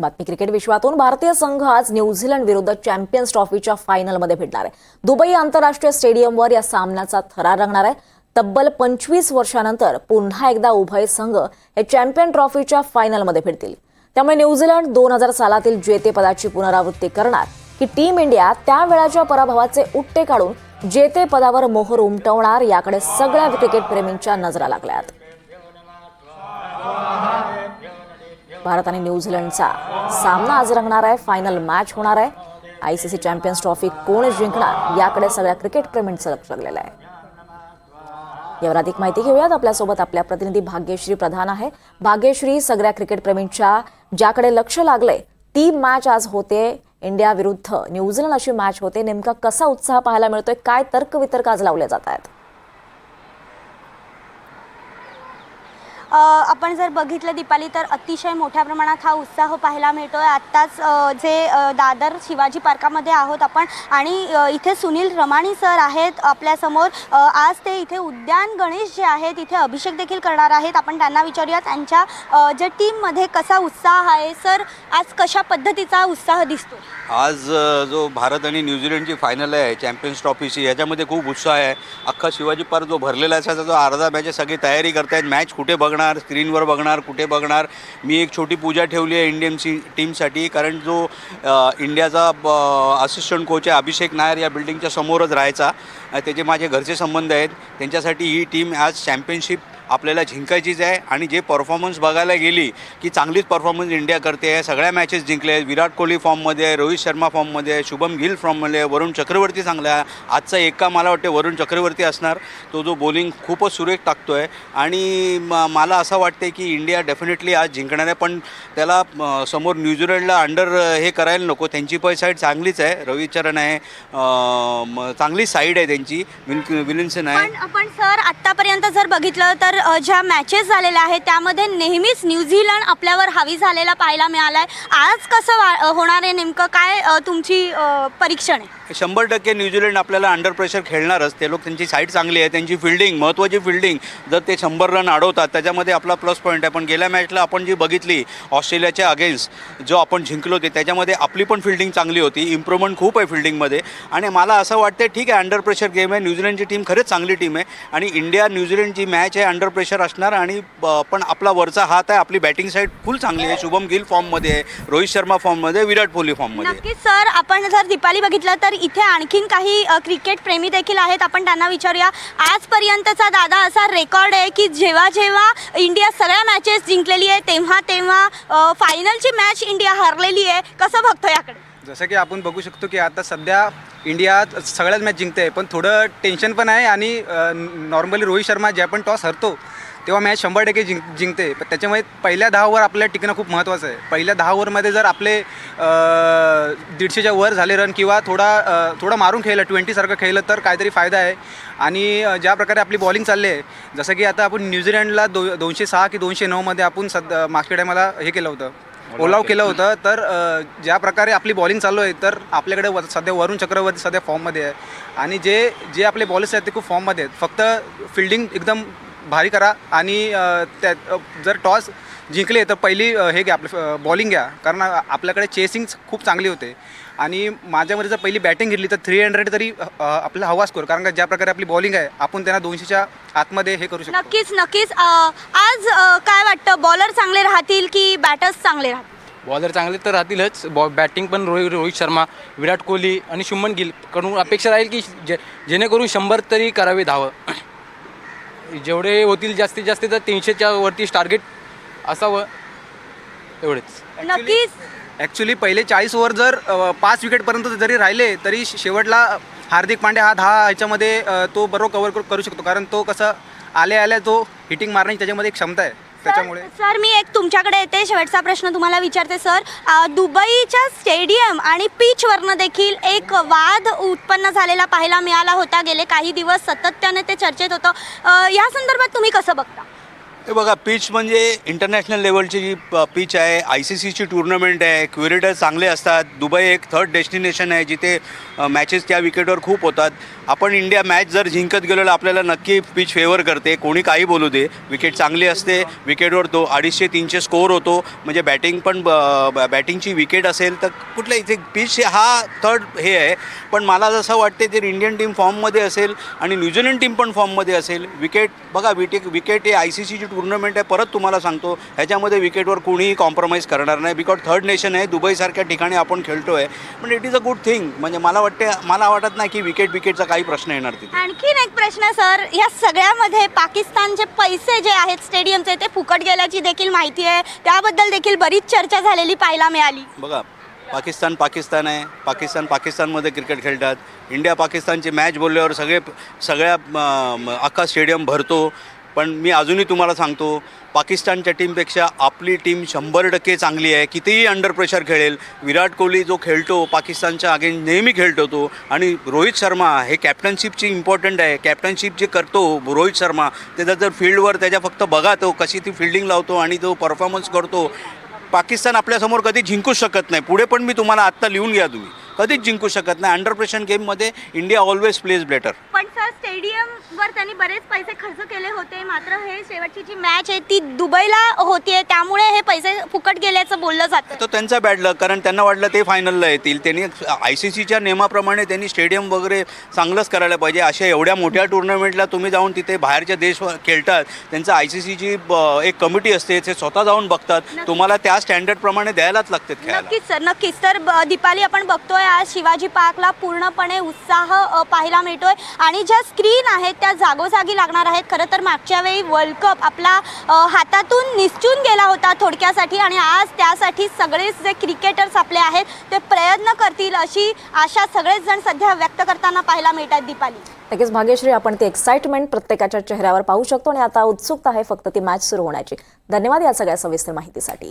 बातमी क्रिकेट विश्वातून भारतीय संघ आज न्यूझीलंड विरुद्ध चॅम्पियन्स ट्रॉफीच्या फायनलमध्ये भिडणार आहे। दुबई आंतरराष्ट्रीय स्टेडियमवर या सामन्याचा थरार रंगणार आहे। तब्बल 25 वर्षांनंतर पुन्हा एकदा उभय संघ हे चॅम्पियन ट्रॉफीच्या फायनलमध्ये भिडतील। त्यामुळे न्यूझीलंड 2000 सालातील जेतेपदाची पुनरावृत्ती करणार की टीम इंडिया त्या वेळाच्या पराभवाचे उट्टे काढून जेतेपदावर मोहर उमटवणार याकडे सगळ्या क्रिकेटप्रेमींच्या नजरा लागल्यात। भारत आणि न्यूझीलंडचा सामना आज रंगणार आहे। फायनल मॅच होणार आहे। आयसीसी चॅम्पियन्स ट्रॉफी कोण जिंकणार याकडे सगळ्या क्रिकेटप्रेमींचं लक्ष लागलेलं आहे। यावर अधिक माहिती घेऊयात। आपल्यासोबत आपल्या प्रतिनिधी भाग्यश्री प्रधान आहे। भाग्यश्री, सगळ्या क्रिकेटप्रेमींच्या ज्याकडे लक्ष लागलंय ती मॅच आज होते, इंडिया विरुद्ध न्यूझीलंड अशी मॅच होते, नेमका कसा उत्साह पाहायला मिळतोय, काय तर्कवितर्क आज लावले जात आहेत? आपण जर बघितलं दीपाली तर अतिशय मोठ्या प्रमाणात हा उत्साह पाहायला मिळतोय। आत्ताच जे दादर शिवाजी पार्कामध्ये आहोत आपण आणि इथे सुनील रमाणी सर आहेत आपल्यासमोर। आज ते इथे उद्यान गणेश जे आहेत इथे अभिषेक देखील करणार आहेत। आपण त्यांना विचारूया त्यांच्या जे टीममध्ये कसा उत्साह आहे। सर, आज कशा पद्धतीचा उत्साह दिसतो? आज जो भारत आणि न्यूझीलंडची फायनल आहे चॅम्पियन्स ट्रॉफीची, याच्यामध्ये खूप उत्साह आहे। अख्खा शिवाजी पार्क जो भरलेला असायचा, जो अर्धा मॅच सगळी तयारी करतायत। मॅच कुठे बघणार, स्क्रीनवर बघणार, कुठे बघणार। मी एक छोटी पूजा ठेवली आहे इंडियन टीमसाठी, कारण जो इंडियाचा असिस्टंट कोच आहे अभिषेक नायर या बिल्डिंगच्या समोरच राहायचा। त्याचे माझे घरचे संबंध आहेत, त्यांच्यासाठी ही टीम आज चॅम्पियनशिप आपल्याला जिंकायचीच आहे। आणि जे परफॉर्मन्स बघायला गेली की चांगलीच परफॉर्मन्स इंडिया करते आहे। सगळ्या मॅचेस जिंकले आहेत। विराट कोहली फॉर्ममध्ये आहे, रोहित शर्मा फॉर्ममध्ये आहे, शुभम गिल फॉर्ममध्ये आहे, वरुण चक्रवर्ती चांगला आहे। आजचा एका मला वाटते वरुण चक्रवर्ती असणार, तो जो बॉलिंग खूपच सुरेख टाकतो आहे। आणि मला असं वाटते की इंडिया डेफिनेटली आज जिंकणार आहे, पण त्याला समोर न्यूझीलंडला अंडर हे करायला नको। त्यांची पण साईड चांगलीच आहे, रविचरण आहे, चांगली साईड आहे त्यांची, विलियमसन आहे। पण सर, आत्तापर्यंत जर बघितलं तर ज्या मॅचेस झालेल्या आहेत त्यामध्ये नेहमीच न्यूझीलंड आपल्यावर हावी झालेला पाहायला मिळालाय। आज कसं होणार आहे, नेमकं काय तुमची परीक्षण आहे? 100% न्यूझीलंड आपल्याला अंडर प्रेशर खेळणारच। ते लोक, त्यांची साईड चांगली आहे, त्यांची फिल्डिंग, महत्त्वाची फिल्डिंग, जर ते 100 रन अडवतात त्याच्यामध्ये आपला प्लस पॉईंट आहे। पण गेल्या मॅचला आपण जी बघितली ऑस्ट्रेलियाच्या अगेन्स्ट जो आपण जिंकलो ते, त्याच्यामध्ये आपली पण फिल्डिंग चांगली होती, इम्प्रूव्हमेंट खूप आहे फिल्डिंगमध्ये। आणि मला असं वाटतं ठीक आहे, अंडर प्रेशर गेम आहे। न्यूझीलंडची टीम खरंच चांगली टीम आहे आणि इंडिया न्यूझीलंडची मॅच आहे, अंडर प्रेशर असणार। आणि पण आपला वरचा हात आहे, आपली बॅटिंग साईड फुल चांगली आहे। शुभम गिल फॉर्ममध्ये आहे, रोहित शर्मा फॉर्ममध्ये, विराट कोहली फॉर्ममध्ये। नक्कीच सर, आपण जर दीपाली बघितलं तर इथे आणखीन काही क्रिकेट प्रेमी देखील आहेत, आपण त्यांना विचारूया। आजपर्यंतचा दादा असा रेकॉर्ड आहे की जेव्हा जेव्हा इंडिया सगळ्या मॅचेस जिंकलेली आहे तेव्हा फायनलची मॅच इंडिया हरलेली आहे, कसं बघतो याकडे? जसं की आपण बघू शकतो की आता सध्या इंडिया सगळ्याच मॅच जिंकते, पण थोडं टेन्शन पण आहे। आणि नॉर्मली रोहित शर्मा ज्या पण टॉस हरतो तेव्हा मॅच 100% जिंकते। पण त्याच्यामुळे पहिल्या 10 ओव्हर आपल्याला टिकणं खूप महत्त्वाचं आहे। पहिल्या 10 ओव्हरमध्ये जर आपले 150च्या वर झाले रन किंवा थोडं मारून खेळलं, 20 सारखं खेळलं तर काहीतरी फायदा आहे। आणि ज्या प्रकारे आपली बॉलिंग चालली आहे, जसं की आता आपण न्यूझीलंडला 206 की 209मध्ये आपण मागच्या टायमाला हे केलं होतं, ऑल आऊट केलं होतं। तर ज्या प्रकारे आपली बॉलिंग चालू आहे तर आपल्याकडे सध्या वरुण चक्रवर्ती सध्या फॉर्ममध्ये आहे आणि जे आपले बॉलर्स आहेत ते खूप फॉर्ममध्ये आहेत। फक्त फिल्डिंग एकदम भारी करा आणि त्यात जर टॉस जिंकले तर पहिली हे घ्या, आपलं बॉलिंग घ्या, कारण आपल्याकडे चेसिंग खूप चांगली होते। आणि माझ्यामध्ये जर पहिली बॅटिंग घेतली तर 300 तरी आपला हवा स्कोर, कारण का ज्या प्रकारे आपली बॉलिंग आहे आपण त्यांना 200च्या आतमध्ये हे करू शकतो। नक्कीच आज काय वाटतं, बॉलर चांगले राहतील की बॅटर्स चांगले राहतील? बॉलर चांगले तर राहतीलच, बॅटिंग पण रोहित शर्मा, विराट कोहली आणि शुभमन गिल कडून अपेक्षा राहील की जेणेकरून 100 तरी करावे धावं। जेवढे होतील जास्तीत जास्त तर 300च्या वरती टार्गेट असावं, एवढेच। नक्कीच ॲक्च्युली पहिले 40 ओव्हर जर 5 विकेटपर्यंत जरी राहिले तरी शेवटला हार्दिक पांड्या हा 10 ह्याच्यामध्ये तो बरोबर कवर करू शकतो, कारण तो कसं आल्या तो हिटिंग मारण्याची त्याच्यामध्ये एक क्षमता आहे। त्याच्यामुळे सर, मी एक तुमच्याकडे येते, शेवटचा प्रश्न तुम्हाला विचारते सर। दुबईच्या स्टेडियम आणि पिचवरनं देखील एक वाद उत्पन्न झालेला पाहायला मिळाला होता, गेले काही दिवस सातत्याने ते चर्चेत होतं। या संदर्भात तुम्ही कसं बघता? हे बघा, पिच म्हणजे इंटरनॅशनल लेवलची जी पिच आहे, ICCची टुर्नामेंट आहे, क्युरेटर चांगले असतात. दुबई एक थर्ड डेस्टिनेशन आहे जिथे मॅचेस त्या विकेटवर खूप होतात. आपण इंडिया मॅच जर जिंकत गेलो तर आपल्याला नक्की पिच फेवर करते, कोणी काही बोलू दे. विकेट चांगली असते, विकेटवर 250-300 स्कोअर होतो. म्हणजे बॅटिंग पण बॅटिंगची विकेट असेल तर कुठल्या इथे पिच हा थर्ड हे आहे. पण मला जसं वाटते जर इंडियन टीम फॉर्ममध्ये असेल आणि न्यूझीलंड टीम पण फॉर्ममध्ये असेल, विकेट बघा, विकेट हे ICCची टुर्नामेंट आहे. परत तुम्हाला सांगतो, ह्याच्यामध्ये विकेटवर कोणीही कॉम्प्रोमाइज करणार नाही. बिकॉज थर्ड नेशन आहे, दुबईसारख्या ठिकाणी आपण खेळतो आहे. पण it is a good thing. म्हणजे मला वाटत नाही की विकेटचा काही प्रश्न येणार तिथे. आणखीन एक प्रश्न सर, या सगळ्यामध्ये पाकिस्तानचे पैसे जे आहेत स्टेडियमचे ते फुकट गेल्याची देखील माहिती आहे. त्याबद्दल देखील बरीच चर्चा झालेली पाहायला मिळाली. बघा, पाकिस्तान आहे. पाकिस्तानमध्ये क्रिकेट खेळतात. इंडिया पाकिस्तानची मॅच बोलल्यावर सगळ्या अख्खा स्टेडियम भरतो. पण मी अजूनही तुम्हाला सांगतो, पाकिस्तानच्या टीमपेक्षा आपली टीम 100% चांगली आहे. कितीही अंडर प्रेशर खेळेल. विराट कोहली जो खेळतो पाकिस्तानच्या अगेन्स्ट नेहमी खेळतो तो. आणि रोहित शर्मा हे कॅप्टनशिपची इम्पॉर्टंट आहे. कॅप्टनशिप जे करतो रोहित शर्मा, त्याचा जर फील्डवर त्याच्या फक्त बघा तो कशी ती फिल्डिंग लावतो आणि तो परफॉर्मन्स करतो. पाकिस्तान आपल्यासमोर कधी जिंकूच शकत नाही. पुढे पण मी तुम्हाला आत्ता लिहून घ्या, तुम्ही कधीच जिंकू शकत नाही. अंडर प्रेशर गेममध्ये इंडिया ऑलवेज प्लेज बेटर. पण सर, स्टेडियमवर त्यांनी बरेच पैसे खर्च केले होते, मात्र हे शेवटची जी मॅच आहे ती दुबईला होतीये, त्यामुळे हे पैसे फुकट गेल्याचं बोललं जातं. तो त्यांचा बॅड लक, कारण त्यांना वाटलं ते फायनलला येतील. त्यांनी ICCच्या नियमाप्रमाणे त्यांनी स्टेडियम वगैरे चांगलंच करायला पाहिजे. अशा एवढ्या मोठ्या टुर्नामेंटला तुम्ही जाऊन तिथे बाहेरच्या देश खेळतात, त्यांचं ICCची एक कमिटी असते, ते स्वतः जाऊन बघतात. तुम्हाला त्या स्टँडर्डप्रमाणे द्यायलाच लागतात खेळायला. नक्कीच सर, नक्कीच. तर दीपाली, आपण बघतोय आज शिवाजी पार्कला पूर्णपणे उत्साह पाहायला मिळतोय आणि ज्या स्क्रीन आहेत त्या जागोजागी लागणार आहेत. खरं तर मागच्या वेळी वर्ल्ड कप आपला हातातून निसटून गेला होता थोडक्यासाठी, आणि आज त्यासाठी सगळेच जे क्रिकेटर्स आपले आहेत ते प्रयत्न करतील अशी आशा सगळेच जण सध्या व्यक्त करताना पाहायला मिळतात. दीपाली, नक्कीच भाग्यश्री, आपण ती एक्साइटमेंट प्रत्येकाच्या चेहऱ्यावर पाहू शकतो आणि आता उत्सुकता आहे फक्त ती मॅच सुरू होण्याची. धन्यवाद या सगळ्या सविस्तर माहितीसाठी.